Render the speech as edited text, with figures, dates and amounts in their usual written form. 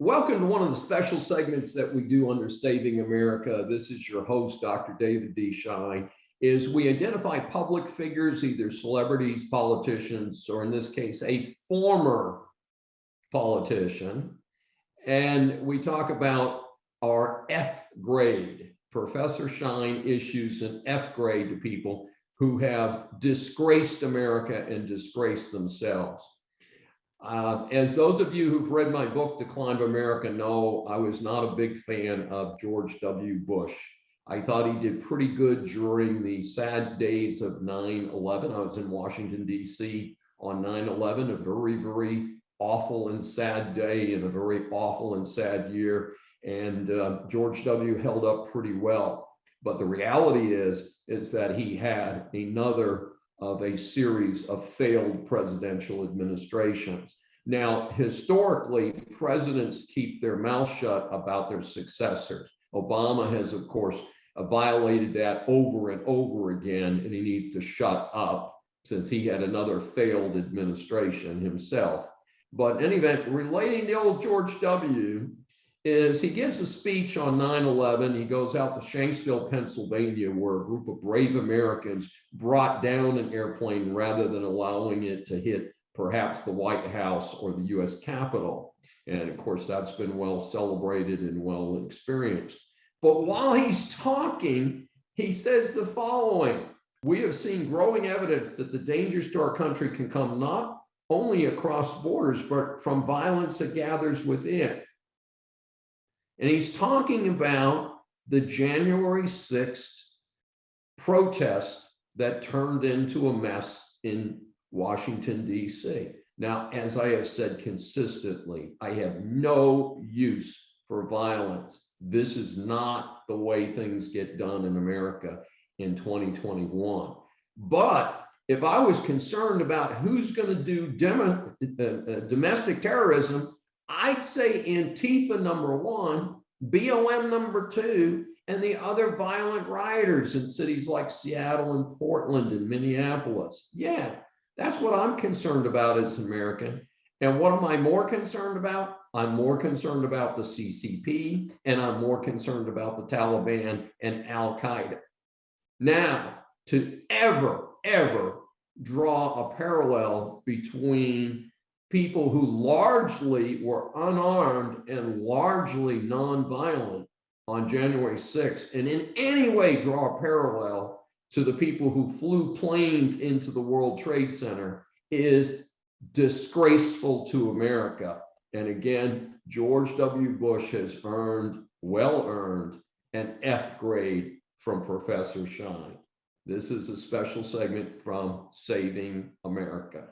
Welcome to one of the special segments that we do under Saving America. This is your host, Dr. David D. Shine. We identify public figures, either celebrities, politicians, or in this case, a former politician. And we talk about our F grade. Professor Shine issues an F grade to people who have disgraced America and disgraced themselves. As those of you who've read my book, Decline of America, know, I was not a big fan of George W. Bush. I thought he did pretty good during the sad days of 9/11. I was in Washington, D.C. on 9/11, a very, very awful and sad day and a very awful and sad year. And George W. held up pretty well. But the reality is that he had another of a series of failed presidential administrations. Now, historically, presidents keep their mouth shut about their successors. Obama has, of course, violated that over and over again, and he needs to shut up since he had another failed administration himself. But in any event, relating to old George W., is he gives a speech on 9/11. He goes out to Shanksville, Pennsylvania, where a group of brave Americans brought down an airplane rather than allowing it to hit perhaps the White House or the US Capitol. And of course, that's been well celebrated and well experienced. But while he's talking, he says the following: "We have seen growing evidence that the dangers to our country can come not only across borders, but from violence that gathers within." And he's talking about the January 6th protest that turned into a mess in Washington, D.C. Now, as I have said consistently, I have no use for violence. This is not the way things get done in America in 2021. But if I was concerned about who's going to do domestic terrorism, I'd say Antifa number one, BLM number two, and the other violent rioters in cities like Seattle and Portland and Minneapolis. Yeah, that's what I'm concerned about as an American. And what am I more concerned about? I'm more concerned about the CCP, and I'm more concerned about the Taliban and Al-Qaeda. Now, to ever draw a parallel between people who largely were unarmed and largely nonviolent on January 6th, and in any way draw a parallel to the people who flew planes into the World Trade Center, is disgraceful to America. And again, George W. Bush has well earned, an F grade from Professor Shine. This is a special segment from Saving America.